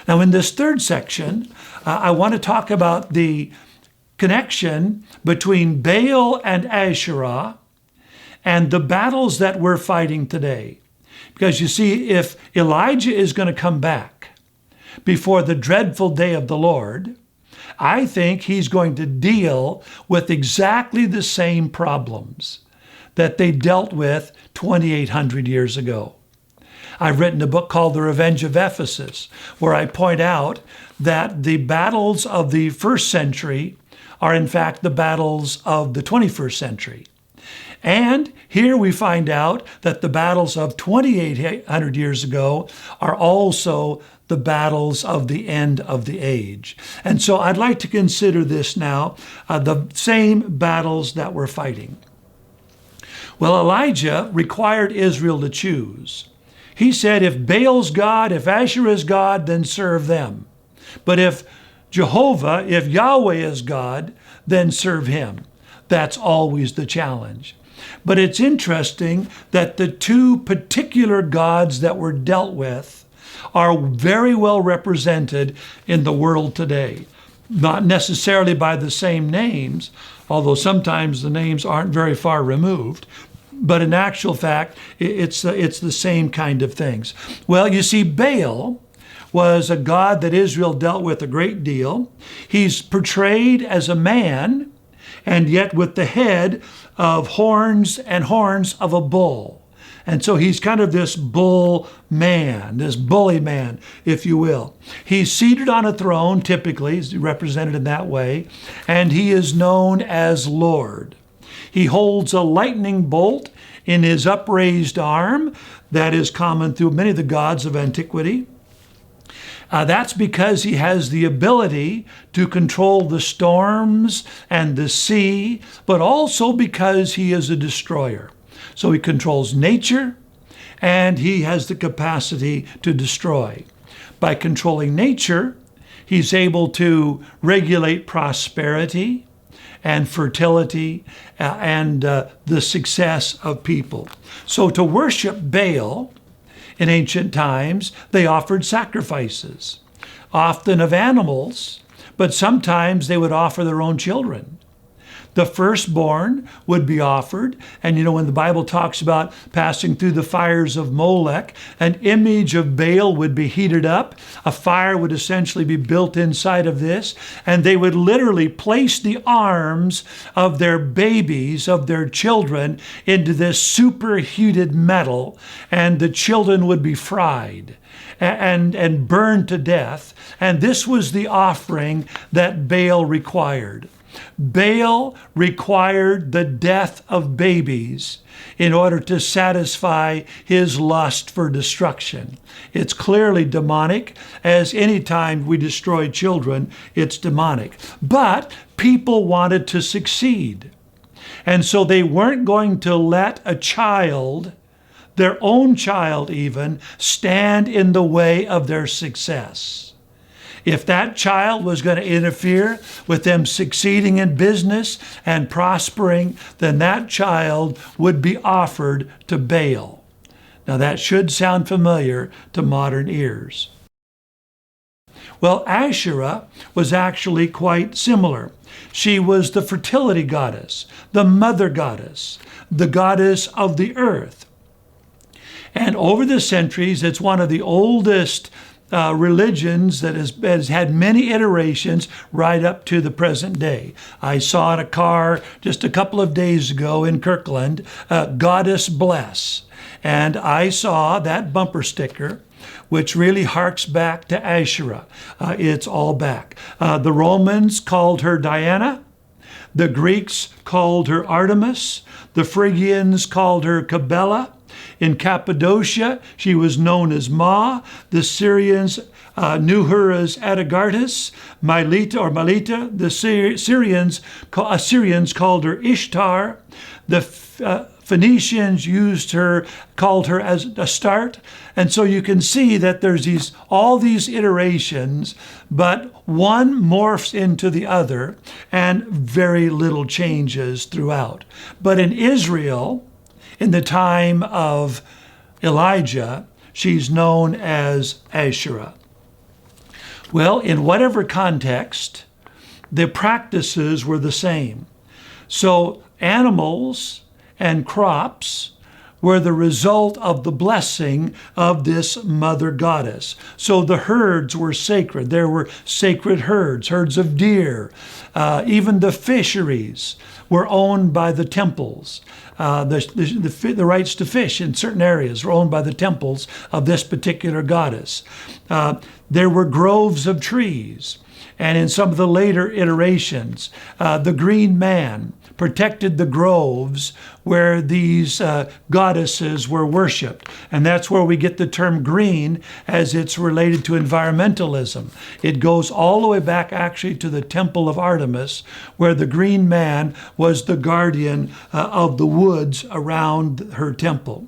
Now, in this third section, I want to talk about the connection between Baal and Asherah and the battles that we're fighting today. Because you see, if Elijah is going to come back before the dreadful day of the Lord, I think he's going to deal with exactly the same problems that they dealt with 2,800 years ago. I've written a book called The Revenge of Ephesus, where I point out that the battles of the first century are in fact the battles of the 21st century. And here we find out that the battles of 2,800 years ago are also the battles of the end of the age. And so I'd like to consider this now, the same battles that we're fighting. Well, Elijah required Israel to choose. He said, if Baal's God, if Asherah is God, then serve them. But if Jehovah, if Yahweh is God, then serve him. That's always the challenge. But it's interesting that the two particular gods that were dealt with are very well represented in the world today. Not necessarily by the same names, although sometimes the names aren't very far removed. But in actual fact, it's the same kind of things. Well, you see, Baal was a god that Israel dealt with a great deal. He's portrayed as a man, and yet with the head of horns and horns of a bull. And so he's kind of this bull man, this bully man, if you will. He's seated on a throne, typically, he's represented in that way, and he is known as Lord. He holds a lightning bolt in his upraised arm. That is common through many of the gods of antiquity. That's because he has the ability to control the storms and the sea, but also because he is a destroyer. So he controls nature, and he has the capacity to destroy. By controlling nature, he's able to regulate prosperity and fertility and the success of people. So to worship Baal in ancient times, they offered sacrifices, often of animals, but sometimes they would offer their own children. The firstborn would be offered. And you know, when the Bible talks about passing through the fires of Molech, an image of Baal would be heated up. A fire would essentially be built inside of this. And they would literally place the arms of their babies, of their children, into this superheated metal. And the children would be fried and burned to death. And this was the offering that Baal required. Baal required the death of babies in order to satisfy his lust for destruction. It's clearly demonic, as any time we destroy children, it's demonic. But people wanted to succeed. And so they weren't going to let a child, their own child even, stand in the way of their success. If that child was going to interfere with them succeeding in business and prospering, then that child would be offered to Baal. Now that should sound familiar to modern ears. Well, Asherah was actually quite similar. She was the fertility goddess, the mother goddess, the goddess of the earth. And over the centuries, it's one of the oldest religions that has had many iterations right up to the present day. I saw in a car just a couple of days ago in Kirkland, Goddess Bless. And I saw that bumper sticker, which really harks back to Asherah. It's all back. The Romans called her Diana. The Greeks called her Artemis. The Phrygians called her Cabela. In Cappadocia, she was known as Ma. The Syrians knew her as Atagartis. Melita. The Assyrians called her Ishtar. The Phoenicians called her as Astarte. And so you can see that there's all these iterations, but one morphs into the other and very little changes throughout. But in Israel, in the time of Elijah, she's known as Asherah. Well, in whatever context, the practices were the same. So animals and crops were the result of the blessing of this mother goddess. So the herds were sacred. There were sacred herds, herds of deer. Even the fisheries were owned by the temples. The rights to fish in certain areas were owned by the temples of this particular goddess. There were groves of trees. And in some of the later iterations, the green man protected the groves where these goddesses were worshipped. And that's where we get the term green, as it's related to environmentalism. It goes all the way back actually to the Temple of Artemis, where the green man was the guardian of the woods around her temple.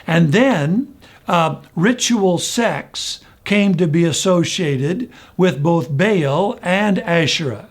And then ritual sex came to be associated with both Baal and Asherah.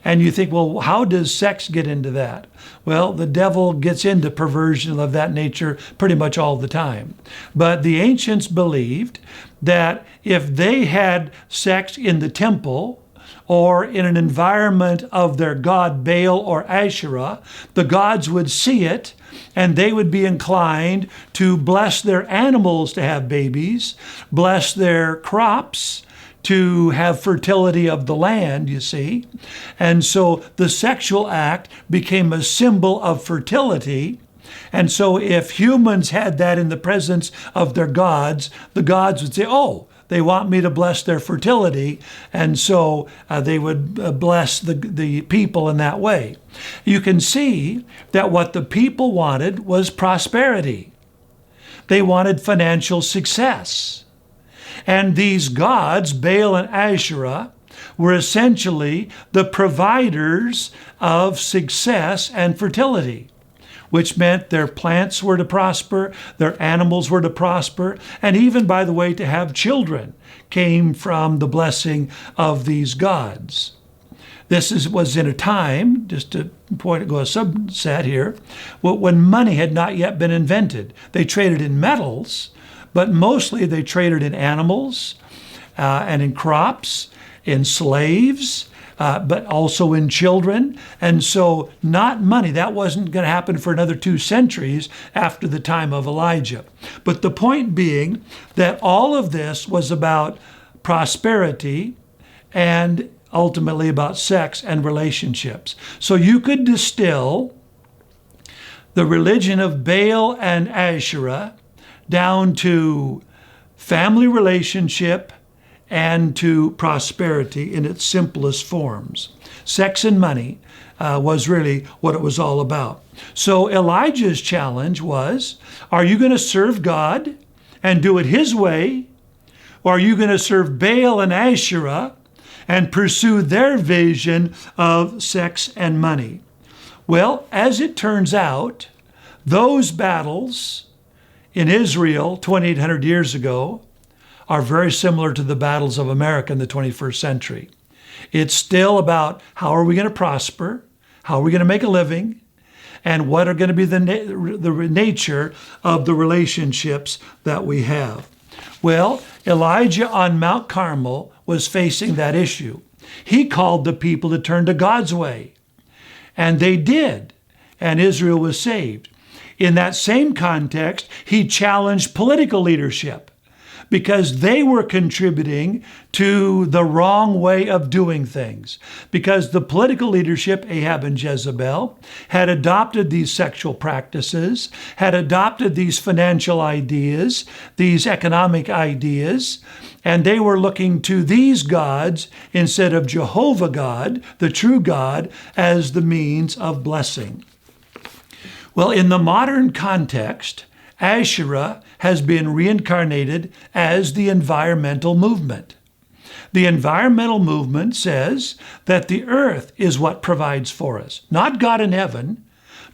And you think, well, how does sex get into that? Well, the devil gets into perversion of that nature pretty much all the time. But the ancients believed that if they had sex in the temple or in an environment of their god Baal or Asherah, the gods would see it and they would be inclined to bless their animals to have babies, bless their crops to have fertility of the land, you see. And so the sexual act became a symbol of fertility. And so if humans had that in the presence of their gods, the gods would say, oh, they want me to bless their fertility. And so they would bless the people in that way. You can see that what the people wanted was prosperity. They wanted financial success. And these gods, Baal and Asherah, were essentially the providers of success and fertility, which meant their plants were to prosper, their animals were to prosper, and even, by the way, to have children came from the blessing of these gods. This was in a time, just to go a subset here, when money had not yet been invented. They traded in metals, but mostly they traded in animals and in crops, in slaves, but also in children. And so not money. That wasn't going to happen for another 2 centuries after the time of Elijah. But the point being that all of this was about prosperity and ultimately about sex and relationships. So you could distill the religion of Baal and Asherah down to family relationship and to prosperity in its simplest forms. Sex and money was really what it was all about. So Elijah's challenge was, are you going to serve God and do it his way? Or are you going to serve Baal and Asherah and pursue their vision of sex and money? Well, as it turns out, those battles in Israel 2,800 years ago are very similar to the battles of America in the 21st century. It's still about how are we going to prosper, how are we going to make a living, and what are going to be the nature of the relationships that we have. Well, Elijah on Mount Carmel was facing that issue. He called the people to turn to God's way, and they did, and Israel was saved. In that same context, he challenged political leadership because they were contributing to the wrong way of doing things. Because the political leadership, Ahab and Jezebel, had adopted these sexual practices, had adopted these financial ideas, these economic ideas, and they were looking to these gods instead of Jehovah God, the true God, as the means of blessing. Well, in the modern context, Asherah has been reincarnated as the environmental movement. The environmental movement says that the earth is what provides for us, not God in heaven,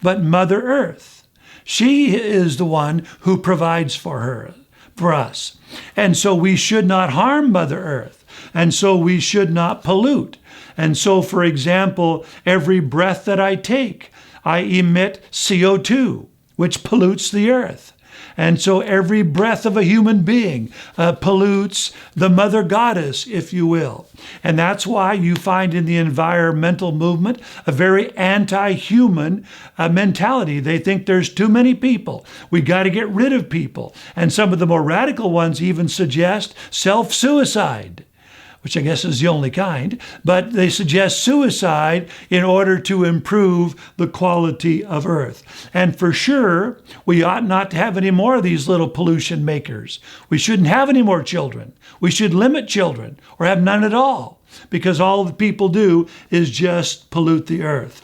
but Mother Earth. She is the one who provides for us. And so we should not harm Mother Earth. And so we should not pollute. And so, for example, every breath that I take, I emit CO2, which pollutes the earth. And so every breath of a human being pollutes the mother goddess, if you will. And that's why you find in the environmental movement a very anti-human mentality. They think there's too many people. We got to get rid of people. And some of the more radical ones even suggest self-suicide, which I guess is the only kind, but they suggest suicide in order to improve the quality of Earth. And for sure, we ought not to have any more of these little pollution makers. We shouldn't have any more children. We should limit children or have none at all, because all the people do is just pollute the Earth.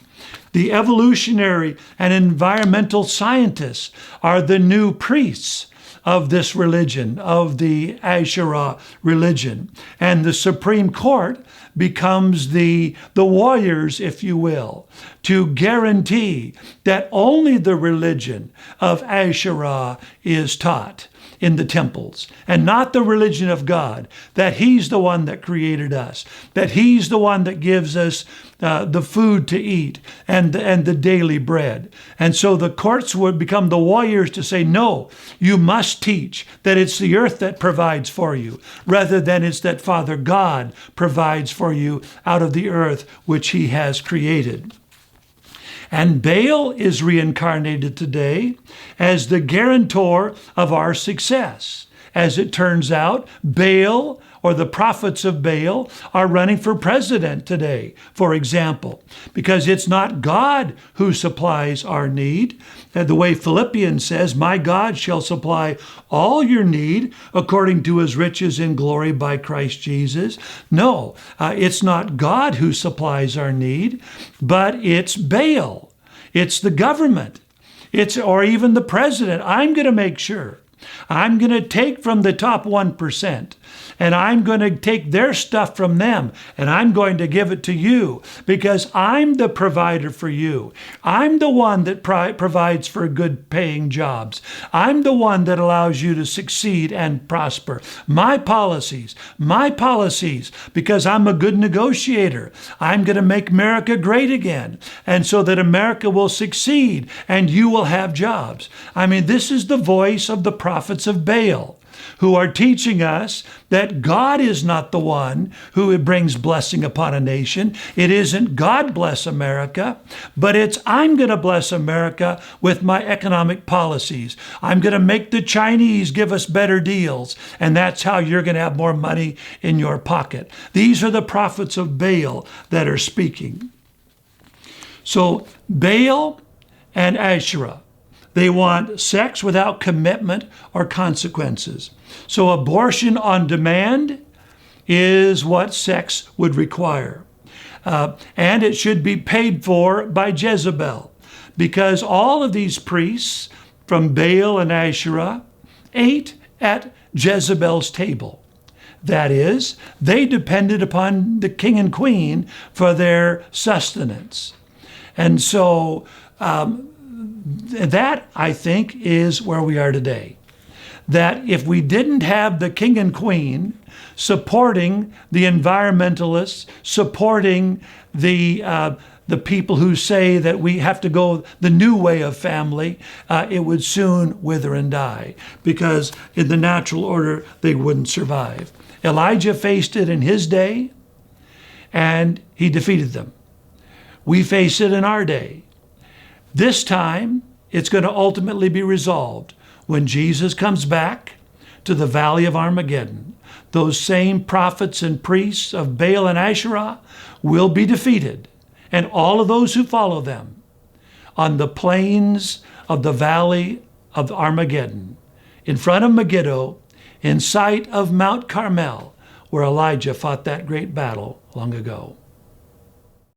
The evolutionary and environmental scientists are the new priests of this religion, of the Asherah religion. And the Supreme Court becomes the warriors, if you will, to guarantee that only the religion of Asherah is taught in the temples, and not the religion of God, that he's the one that created us, that he's the one that gives us the food to eat and the daily bread. And so the courts would become the warriors to say, no, you must teach that it's the earth that provides for you, rather than it's that Father God provides for you out of the earth which he has created. And Baal is reincarnated today as the guarantor of our success. As it turns out, Baal, or the prophets of Baal, are running for president today, for example, because it's not God who supplies our need. The way Philippians says, my God shall supply all your need according to his riches in glory by Christ Jesus. No, it's not God who supplies our need, but it's Baal. It's the government. Or even the president. I'm going to make sure. I'm going to take from the top 1%, and I'm going to take their stuff from them, and I'm going to give it to you because I'm the provider for you. I'm the one that provides for good paying jobs. I'm the one that allows you to succeed and prosper. My policies, because I'm a good negotiator. I'm going to make America great again, and so that America will succeed and you will have jobs. I mean, this is the voice of the prophets of Baal, who are teaching us that God is not the one who brings blessing upon a nation. It isn't God bless America, but it's I'm going to bless America with my economic policies. I'm going to make the Chinese give us better deals, and that's how you're going to have more money in your pocket. These are the prophets of Baal that are speaking. So Baal and Asherah, they want sex without commitment or consequences. So abortion on demand is what sex would require. And it should be paid for by Jezebel, because all of these priests from Baal and Asherah ate at Jezebel's table. That is, they depended upon the king and queen for their sustenance. And so that, I think, is where we are today. That if we didn't have the king and queen supporting the environmentalists, supporting the people who say that we have to go the new way of family, it would soon wither and die, because in the natural order, they wouldn't survive. Elijah faced it in his day, and he defeated them. We face it in our day. This time, it's going to ultimately be resolved when Jesus comes back to the Valley of Armageddon. Those same prophets and priests of Baal and Asherah will be defeated, and all of those who follow them on the plains of the Valley of Armageddon, in front of Megiddo, in sight of Mount Carmel, where Elijah fought that great battle long ago.